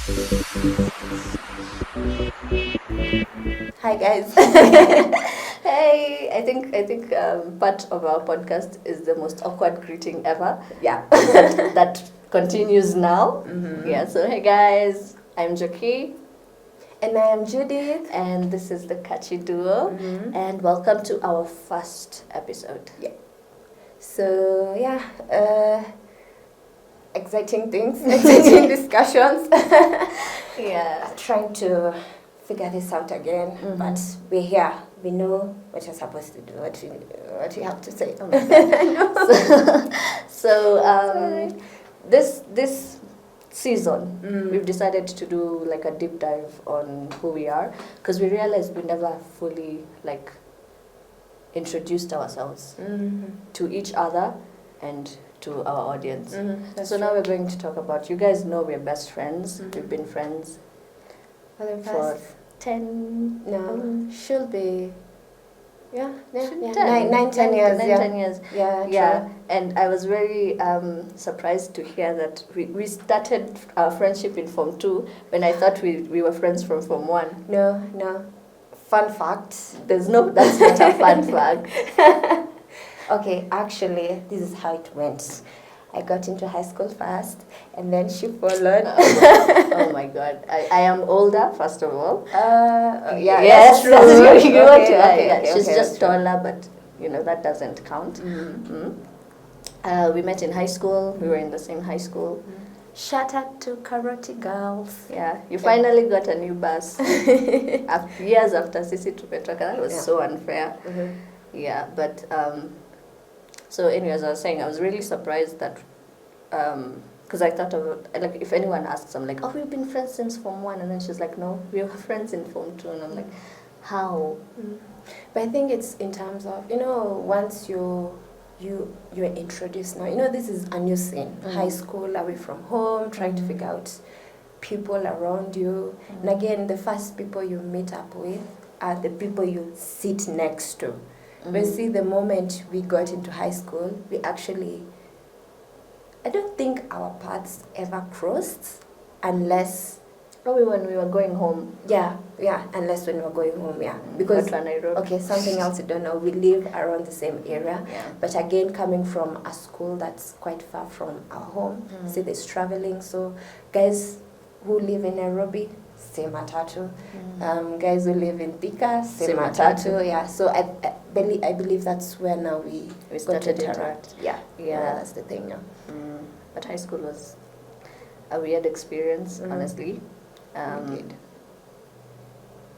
Hi guys. Hey, I think part of our podcast is the most awkward greeting ever. Yeah. That continues now. Yeah. So hey guys, I'm Njoki, And I am Judith. and this is the Catchy duo, and welcome to our first episode. So yeah, exciting things, exciting discussions. Yeah. Trying to figure this out again, but we're here. We know what you're supposed to do. What you have to say. Oh my God. So this season we've decided to do like a deep dive on who we are, because we realized we never fully like introduced ourselves to each other and to our audience. So now we're going to talk about, you guys know we're best friends. We've been friends For the for past 10 should be yeah, 10 10 years. 10 years. Yeah. True. And I was very surprised to hear that we started our friendship in Form 2 when I thought we were friends from Form 1. No. Fun fact. That's not a fun fact. Okay, actually, this is how it went. I got into high school first, and then she followed. Oh my God. I am older, first of all. Yeah, Yes, that's true. you want to, Okay, she's okay, just that's true. taller, but that doesn't count. We met in high school. We were in the same high school. Shout out to Karate girls. Yeah, you finally got a new bus. Years after Sisi tumetoka. That was so unfair. Yeah, but so anyways, I was saying I was really surprised that because I thought of, like, if anyone asks, I'm like, oh, we've been friends since Form 1, and then she's like, no, we were friends in Form 2, and I'm like, how? But I think it's in terms of, once you're introduced now, this is a new scene. High school, away from home, trying to figure out people around you. And again, the first people you meet up with are the people you sit next to. But see, the moment we got into high school, we actually, I don't think our paths ever crossed unless... Probably when we were going home. Yeah, unless when we were going home, because, okay, something else you don't know, we live around the same area, but again, coming from a school that's quite far from our home, see, there's traveling, so guys who live in Nairobi, same matatu, guys who live in Thika, same matatu, so I believe that's where now we started got to interact. Yeah, that's the thing. But high school was a weird experience, honestly. We did.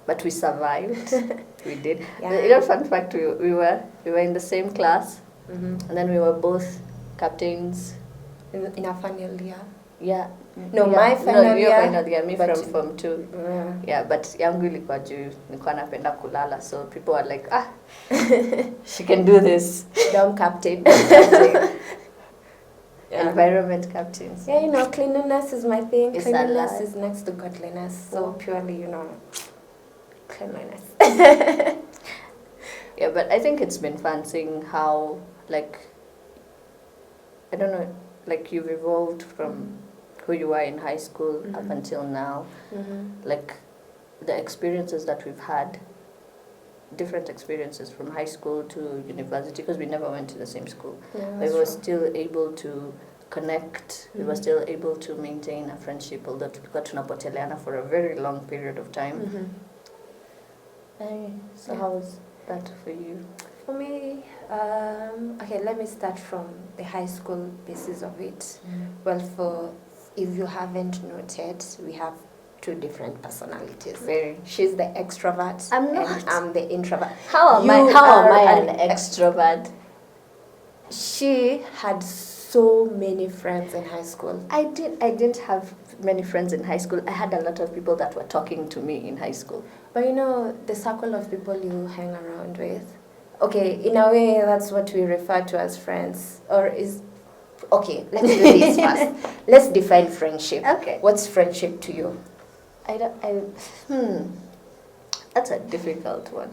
But we survived. We did. Yeah. Fun fact, we were in the same class, and then we were both captains. In our final year. Yeah. My final year. Your final year, me from Form 2. Yeah, but yangu ilikuwa juu nilikuwa napenda kulala, so people were like, she can do this. Dumb captain. Environment captains. Yeah, cleanliness is my thing. It's Cleanliness is next to godliness. So purely, cleanliness. Yeah, but I think it's been fun seeing how, like, I don't know, like, you've evolved from who you are in high school up until now. Like, the experiences that we've had, different experiences from high school to university, because we never went to the same school. We were still able to connect. We were still able to maintain a friendship, although tulikuwa tunapoteleana for a very long period of time. So how was that for you? For me, okay, let me start from the high school basis of it. Well, if you haven't noted, we have two different personalities. Very. She's the extrovert. I'm not. And I'm the introvert. How am I an extrovert? She had so many friends in high school. I didn't have many friends in high school. I had a lot of people that were talking to me in high school. But the circle of people you hang around with, okay, in a way that's what we refer to as friends. Okay, let's do this first. Let's define friendship. Okay. What's friendship to you? That's a difficult one.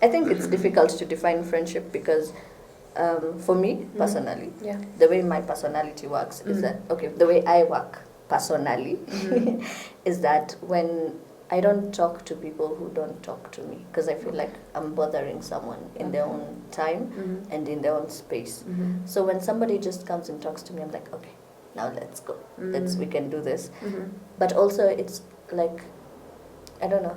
I think it's difficult to define friendship because for me, personally, the way my personality works is that, okay, the way I work, personally, is that when I don't talk to people who don't talk to me, because I feel like I'm bothering someone in their own time and in their own space. So when somebody just comes and talks to me, I'm like, okay, now let's go. We can do this. But also it's like, I don't know.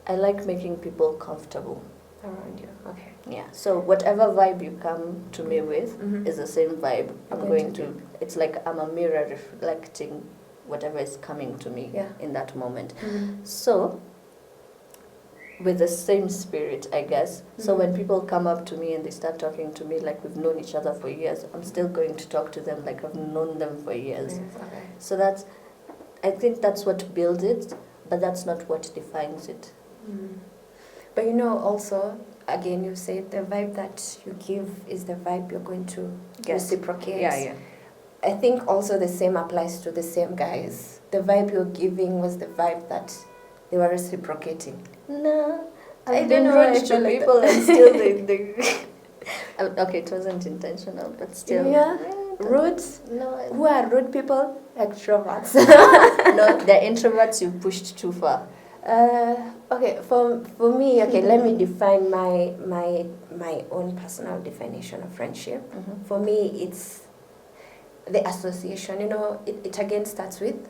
I like making people comfortable around you. Okay. Yeah. So whatever vibe you come to me with is the same vibe I'm going to. It's like I'm a mirror reflecting whatever is coming to me in that moment. So with the same spirit, I guess. So when people come up to me and they start talking to me like we've known each other for years, I'm still going to talk to them like I've known them for years. Okay. So I think that's what builds it, but that's not what defines it. But you know, also, again, you said the vibe that you give is the vibe you're going to reciprocate. Yeah. I think also the same applies to the same guys. The vibe you're giving was the vibe that they were reciprocating. No, I I've don't been know, rude to like people and still they okay, it wasn't intentional, but still. Yeah, rude? No. Who are rude people? Extroverts. No, they're introverts you pushed too far. Okay, for me, okay, let me define my own personal definition of friendship. For me, it's the association. You know, it again starts with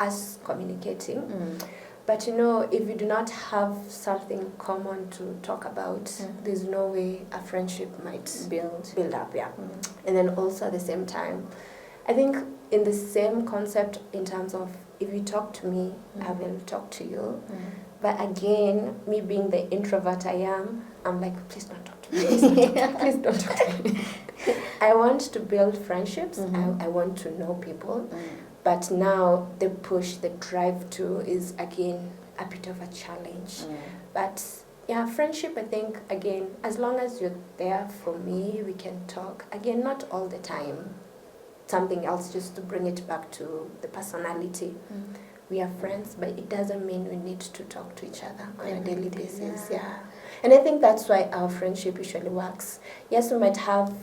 us communicating. But you know, if you do not have something common to talk about, there's no way a friendship might build up. Yeah. And then also at the same time, I think in the same concept in terms of if you talk to me, I will talk to you. But again, me being the introvert I am, I'm like, please don't talk to me. Please don't talk to me. I want to build friendships. I want to know people. But now the push, the drive to is again a bit of a challenge. But yeah, friendship, I think, again, as long as you're there for me, we can talk. Again, not all the time. Something else just to bring it back to the personality. We are friends, but it doesn't mean we need to talk to each other on a daily basis. Yeah. And I think that's why our friendship usually works. Yes, we might have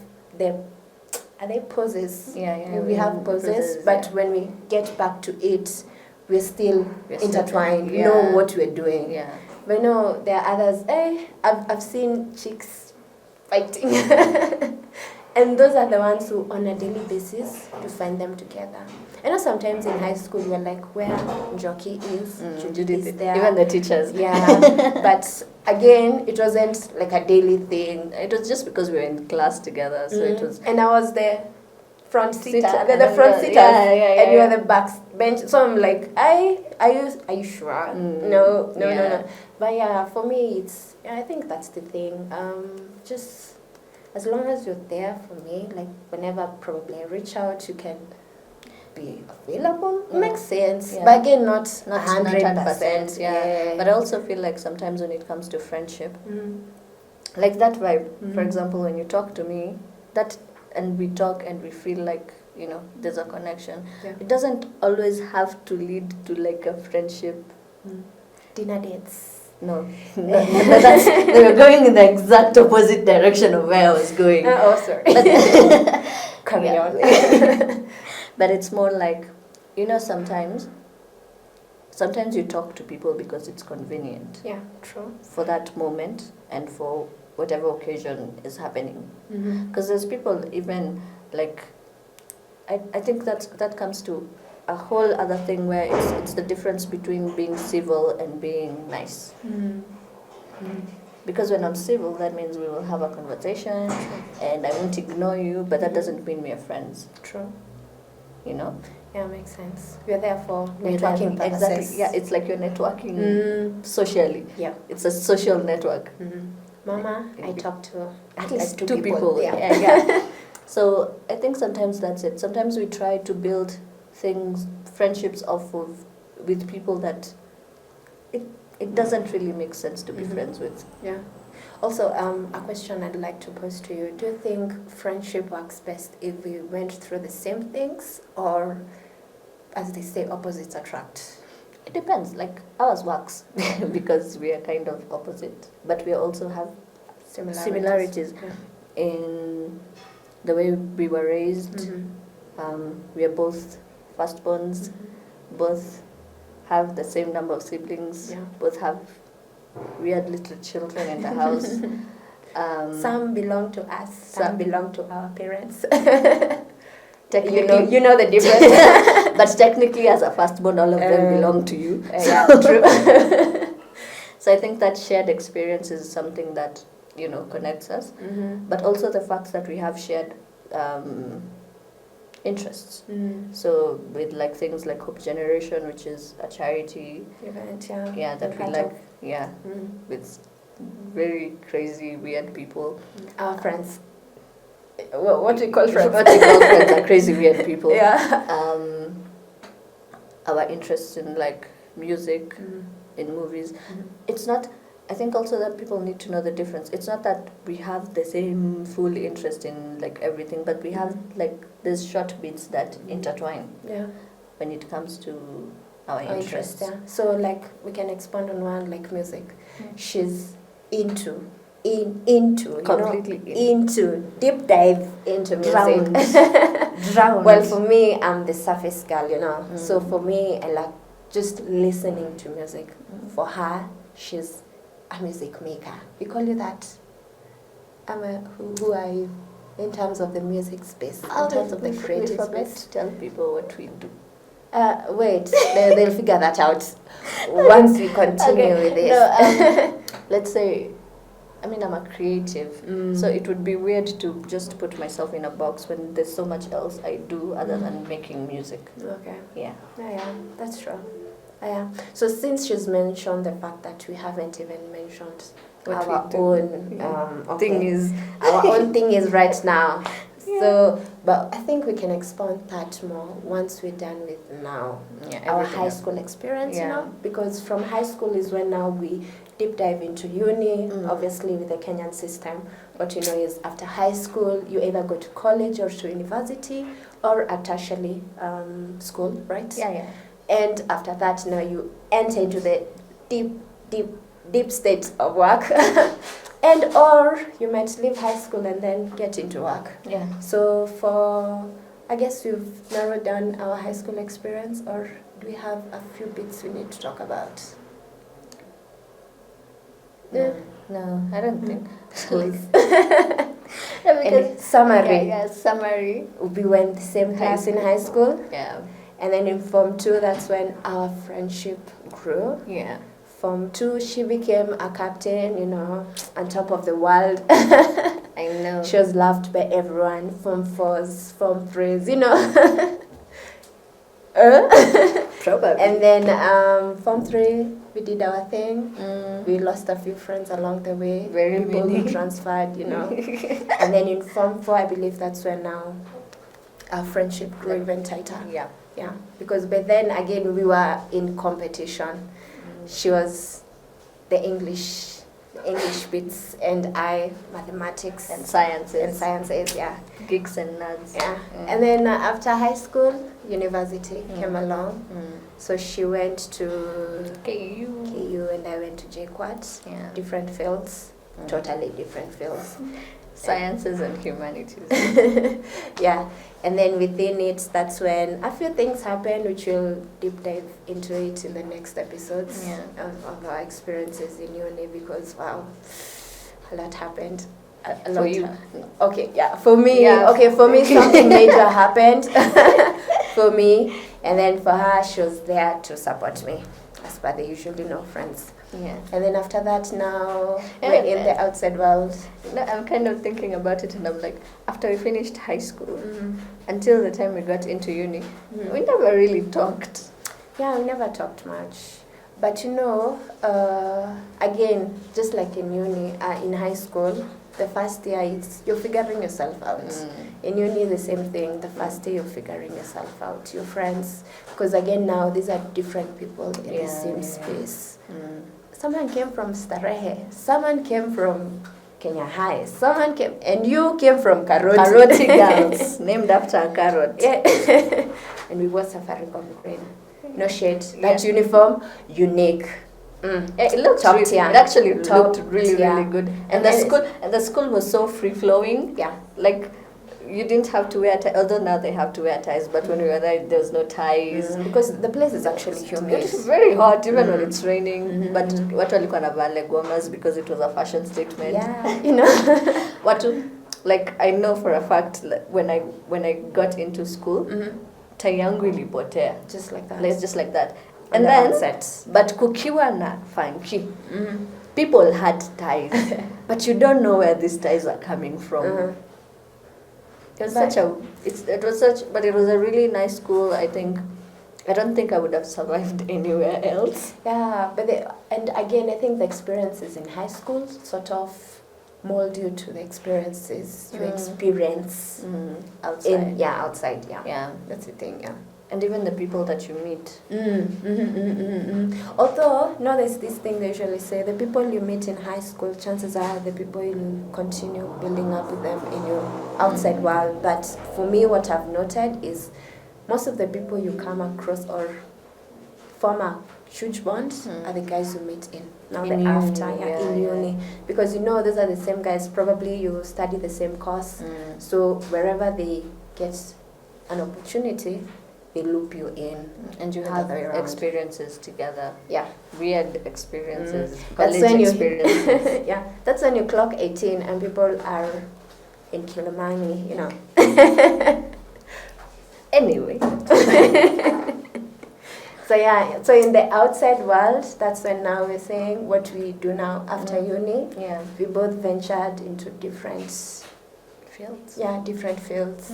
are they poses? Yeah. We have poses, but when we get back to it, we're still intertwined. We know what we're doing. Yeah. But no, there are others. I've seen chicks fighting. And those are the ones who, on a daily basis, you find them together. I know sometimes in high school we're like, where Njoki is, Judith is there. Even the teachers. Yeah. But again, it wasn't like a daily thing. It was just because we were in class together, so it was. And I was the front seater. The front seater. And you were the back bench. So I'm like, are you sure? No. But yeah, for me, I think that's the thing. Just as long as you're there for me, like whenever probably I reach out, you can be available. Makes sense. But again, not 100%. Yeah. But I also feel like sometimes when it comes to friendship, like that vibe, for example, when you talk to me, and we talk and we feel like, you know, there's a connection. It doesn't always have to lead to like a friendship. Dinner dates. No, they were going in the exact opposite direction of where I was going. Sorry. Carry on. But it's more like, you know, sometimes you talk to people because it's convenient. Yeah, true. For that moment and for whatever occasion is happening. Because there's people even like, I think that comes to a whole other thing where it's the difference between being civil and being nice. Because when I'm civil, that means we will have a conversation and I won't ignore you, but that doesn't mean we are friends. True. You know? Yeah, makes sense. We're there for networking purposes. Exactly. Yeah, it's like you're networking socially. Yeah. It's a social network. Mama, I talk to at least two people. Yeah. So I think sometimes that's it. Sometimes we try to build friendships with people that it doesn't really make sense to be friends with. Yeah. Also, a question I'd like to pose to you. Do you think friendship works best if we went through the same things, or, as they say, opposites attract? It depends. Like, ours works because we are kind of opposite, but we also have similarities in the way we were raised, We are both firstborns, both have the same number of siblings, both have weird little children in the house. Some belong to us, some belong to our parents. Technically, you know the difference. but technically, as a firstborn, all of them belong to you. Yeah, true. So I think that shared experience is something that connects us, but also the fact that we have shared interests. So with like things like Hope Generation, which is a charity event, that we like, with very crazy weird people. Our friends. What do you call friends? What we call friends are crazy weird people. Yeah. Our interests in like music, in movies. It's not. I think also that people need to know the difference. It's not that we have the same full interest in like everything, but we have like these short bits that intertwine. Yeah. When it comes to our interests. Yeah. So like we can expand on one like music. She's into completely into deep dive into music. Drowned. Well, for me, I'm the surface girl, So for me, I like just listening to music. For her, she's a music maker. We call you that. Who are you in terms of the music space? In terms of the creative space? Tell people what we do. Wait, they'll figure that out once we continue with this. No, let's say, I'm a creative, so it would be weird to just put myself in a box when there's so much else I do other than making music. Okay. Yeah. Yeah, that's true. Yeah. So since she's mentioned the fact that we haven't even mentioned what our own thing our own thing is right now. Yeah. So, but I think we can expand that more once we're done with now our high school experience, because from high school is when now we deep dive into uni, obviously with the Kenyan system. What is after high school, you either go to college or to university or a tertiary school, right? Yeah. And after that, now you enter into the deep state of work. And or you might leave high school and then get into work. Yeah. So I guess we've narrowed down our high school experience, or do we have a few bits we need to talk about? No, I don't think. Summary. We were in the same class in high school. Yeah. And then in Form 2, that's when our friendship grew. Yeah. Form 2, she became a captain, on top of the world. I know. She was loved by everyone. Form 4s, Form 3s, Probably. And then Form 3, we did our thing. We lost a few friends along the way. Very People many. who transferred, And then in Form 4, I believe that's when now our friendship grew even tighter. Yeah. Yeah. Because by then, again, we were in competition. She was the English bits, and I mathematics and sciences. Yeah. Geeks and nerds. Yeah. And then after high school, university came along. So she went to KU and I went to JQuat. Yeah. Different fields, totally different fields. Sciences and humanities. Yeah. And then within it, that's when a few things happened, which we'll deep dive into it in the next episodes of our experiences in uni, because, wow, a lot happened. A lot. For you? Okay, yeah. For me, for me, something major happened for me. And then for her, she was there to support me, as per the usually friends. Yeah. And then after that, now we're in the outside world. I'm kind of thinking about it, and I'm like, after we finished high school, until the time we got into uni, we never really talked. Yeah, we never talked much. But again, just like in uni, in high school, the first year you're figuring yourself out. In uni, the same thing. The first year you're figuring yourself out. Your friends, because again now these are different people in the same space. Someone came from Starehe. Someone came from Kenya High. Someone came, and you came from Karoti. Karoti girls, named after a carrot. Yeah. And we wore Safaricom green. No shade. That uniform, unique. It looked top tier. It actually looked really good. And the school was so free flowing. Yeah. Like you didn't have to wear ties, although now they have to wear ties, but when we were there was no ties. Because the place is actually humid. It's very hot even when it's raining, but watu walikuwa navaa leguamas because it was a fashion statement. Yeah, you know. Watu, like, I know for a fact, like, when I got into school, tai yangu ilipotea. Just like that. Like, just like that. And then, but kukiwa na funky, people had ties, but you don't know where these ties are coming from. It was but it was a really nice school. I don't think I would have survived anywhere else. Yeah, and again, I think the experiences in high school sort of mold you to the experiences you experience outside. Outside. Yeah, that's the thing. Yeah. And even the people that you meet. Although, no, there's this thing they usually say, the people you meet in high school, chances are the people you continue building up with them in your outside world. But for me, what I've noted is most of the people you come across or form a huge bond are the guys you meet in uni. Because those are the same guys, probably you study the same course. So wherever they get an opportunity, they loop you in, and you have experiences together. Yeah, weird experiences. That's when experiences. Yeah, that's when you clock 18 and people are in Kilimani, Anyway. So in the outside world, that's when now we're saying what we do now after uni. Yeah, we both ventured into different fields. Yeah, different fields.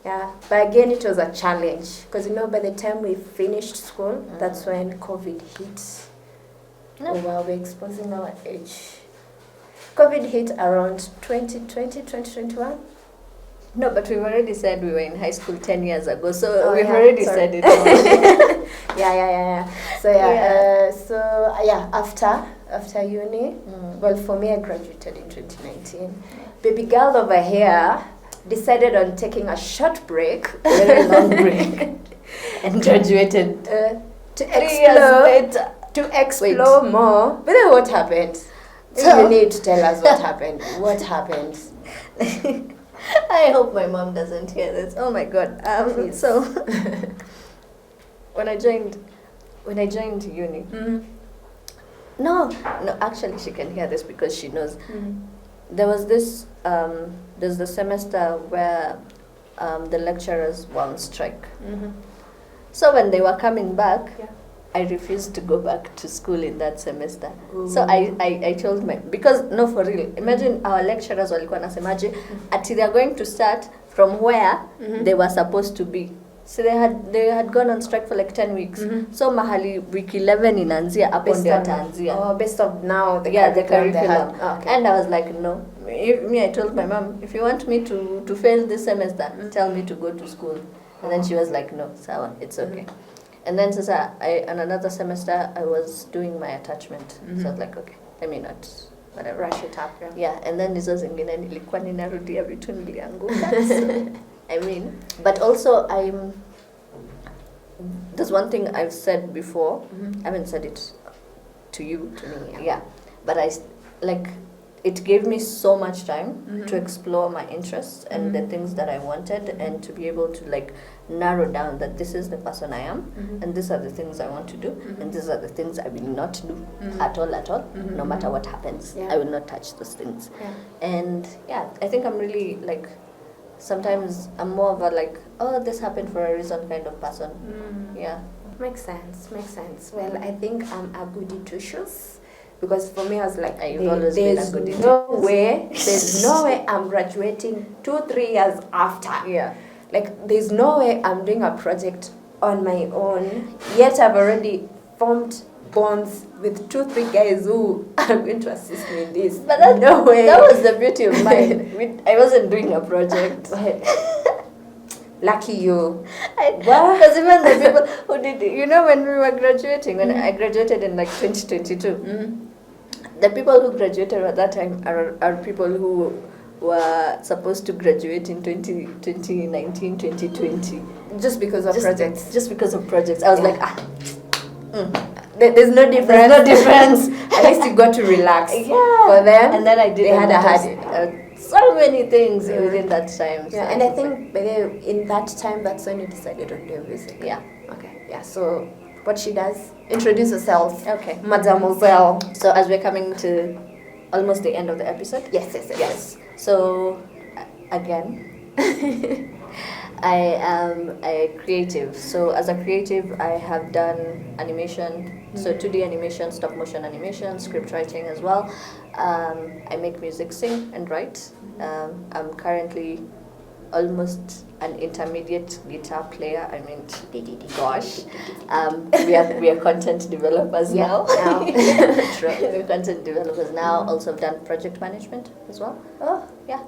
Yeah, but again, it was a challenge because by the time we finished school, that's when COVID hit. Oh wow, we're exposing our age. COVID hit around 2020, 2021. No, but we've already said we were in high school 10 years ago, so we've already said it. Yeah. So after uni, well, for me, I graduated in 2019. Baby girl over here decided on taking a short break, very long break, and graduated to explore more. But then what happened? So, you need to tell us what happened. What happened? I hope my mom doesn't hear this. Oh my God. So when I joined uni, no, actually she can hear this because she knows. There was this. There's the semester where the lecturers were on strike. So when they were coming back, I refused to go back to school in that semester. So I told because no, for real, imagine our lecturers walikuwa nasemaje ati they are going to start from where they were supposed to be. So they had gone on strike for like 10 weeks. So mahali week 11 inaanzia hapo ndio ataanzia. Oh, based on now the curriculum. And I was like, no. I told my mom, if you want me to fail this semester, tell me to go to school. And then she was like, no, sawa, it's okay. And then in another semester, I was doing my attachment. So I was like, okay, let me not, whatever. Rush it up. Yeah, and then hizo zingine nilikuwa ninarudia vitu nilianguka. But also there's one thing I've said before. I haven't said it to you, to me. Yeah. But it gave me so much time to explore my interests and the things that I wanted and to be able to narrow down that this is the person I am and these are the things I want to do and these are the things I will not do at all, no matter what happens. I will not touch those things. And I think I'm really sometimes I'm more of a this happened for a reason kind of person. Yeah. Makes sense. Well, I think I'm a goody two shoes. Because for me, I was like, there's no way I'm graduating 2-3 years after. Yeah. There's no way I'm doing a project on my own. Yet I've already formed bonds with 2-3 guys who are going to assist me in this. But no way. That was the beauty of mine. I wasn't doing a project. Lucky you. Because even the people who did it, when we were graduating, when I graduated in 2022, the people who graduated at that time are people who were supposed to graduate in 2019, 2020. Just because of projects. Just because of projects. I was there's no difference. At least you got to relax. Yeah. For them, and then I did. They had a so many things within that time. Yeah, and I think in that time, that's when you decided on doing music. Yeah. Okay. Yeah. So what she does? Introduce herself. Okay. Mademoiselle. So as we're coming to almost the end of the episode. Yes. So again. I am a creative. So as a creative, I have done animation, so 2D animation, stop motion animation, script writing as well. I make music, sing and write. I'm currently almost an intermediate guitar player. I mean, gosh, we are content developers now. We're content developers now. Also, have done project management as well. Oh, yeah.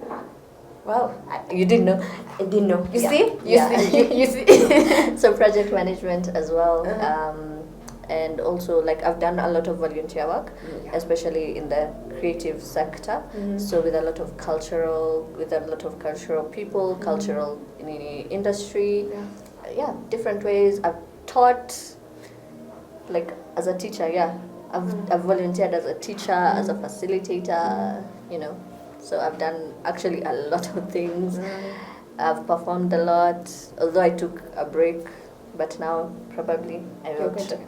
Wow, you didn't know? I didn't know. You see? You see? So project management as well, and also like I've done a lot of volunteer work, especially in the creative sector. So with a lot of cultural people, cultural industry, different ways. I've taught, like as a teacher. I've volunteered as a teacher, as a facilitator. So I've done actually a lot of things. I've performed a lot, although I took a break, but now probably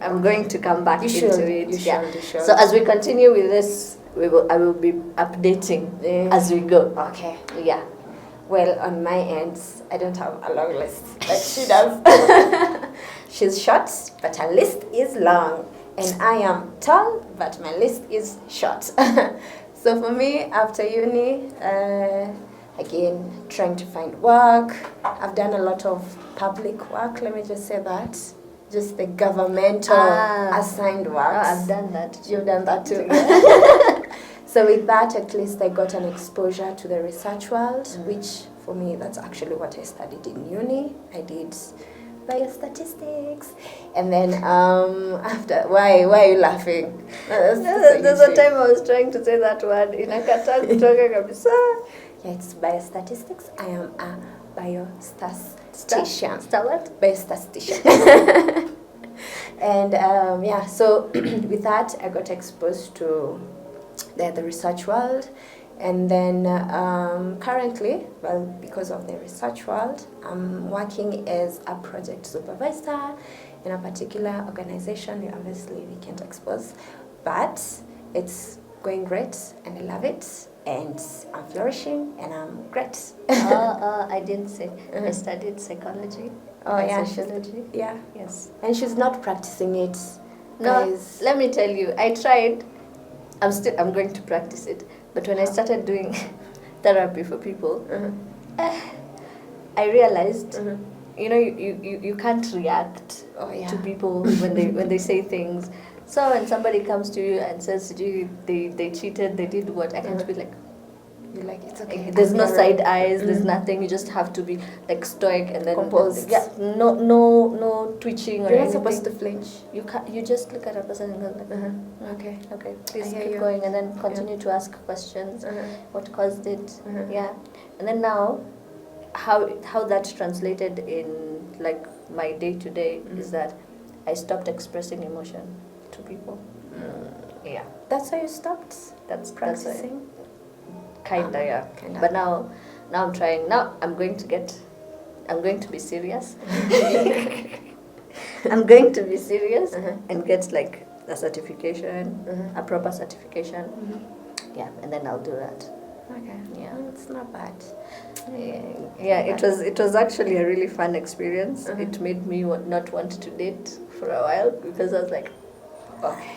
I'm going to come back into it. You should. So as we continue with this, I will be updating as we go. Okay. Yeah. Well, on my end, I don't have a long list like she does. She's short, but her list is long. And I am tall, but my list is short. So for me, after uni, again, trying to find work. I've done a lot of public work, let me just say that. Just the governmental assigned work. I've done that. You've done that too. So with that, at least I got an exposure to the research world, which for me, that's actually what I studied in uni. I did biostatistics, and then after, why are you laughing? There's a time I was trying to say that word in a kutoka kabisa. Yeah, it's biostatistics. I am a biostatistician. What? Biostatistician. And so with that, I got exposed to the research world. And then currently, well, because of the research world, I'm working as a project supervisor in a particular organization. We can't expose, but it's going great and I love it and I'm flourishing and I'm great. I didn't say. I studied psychology. Oh yeah, sociology. Yes. And she's not practicing it. No, Guys. let me tell you, I tried. I'm going to practice it. But when I started doing therapy for people, I realized, you can't react to people when they say things. So when somebody comes to you and says, they cheated, they did what, I can't be like, You're like, it's okay. there's no side eyes, there's nothing. You just have to be like stoic and then composed. Yeah, no twitching or anything. You're not supposed to flinch. You just look at a person and go like, Okay, please keep going, and then continue to ask questions. What caused it? Yeah, and then now, how that translated in like my day to day is that I stopped expressing emotion to people. Yeah, that's why you stopped. That's practicing. Kinda, yeah. Kinda. But now I'm trying. Now I'm going to be serious. I'm going to be serious and get like a certification, a proper certification. Yeah, and then I'll do that. Okay. Yeah, it's not bad. Yeah. It was actually a really fun experience. It made me not want to date for a while because I was like, okay,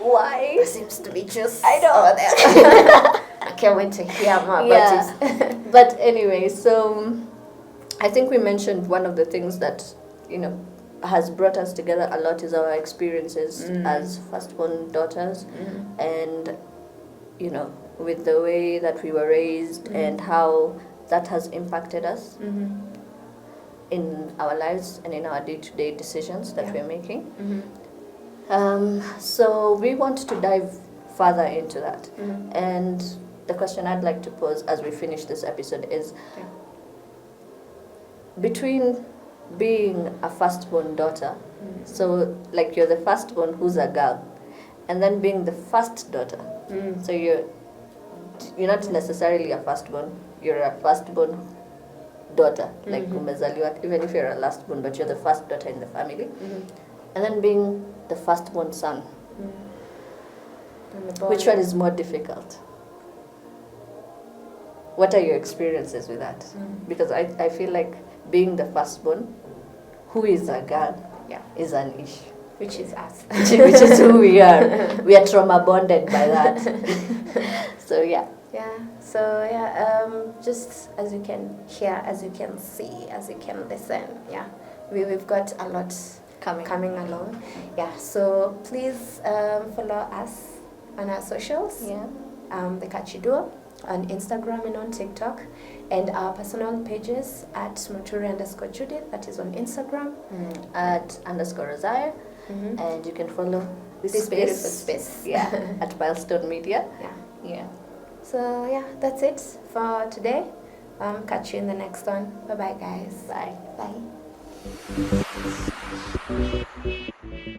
why? There seems to be just I know. over there. I can't wait to hear more about it. But anyway, so I think we mentioned one of the things that, has brought us together a lot is our experiences as firstborn daughters and, with the way that we were raised and how that has impacted us in our lives and in our day-to-day decisions that we're making. So we want to dive further into that. And the question I'd like to pose as we finish this episode is, between being a firstborn daughter, so like you're the firstborn who's a girl, and then being the first daughter, so you're you're not necessarily a firstborn. You're a firstborn daughter, like umezaliwa, even if you're a lastborn, but you're the first daughter in the family. And then being the firstborn son. Which one is more difficult? What are your experiences with that? Because I feel like being the firstborn, who is a girl, is an issue. Which is us. Which is who we are. We are trauma bonded by that. So yeah. Yeah. So just as you can hear, as you can see, as you can listen, we've got a lot coming along. Yeah. So please follow us on our socials. Yeah. The Catchy Duo on Instagram and on TikTok, and our personal pages at @Muturi_Judith, that is on Instagram, at _Rosaria, and you can follow this beautiful space. At Milestone Media. Yeah. So that's it for today. Catch you in the next one. Bye bye, guys. Bye. Bye.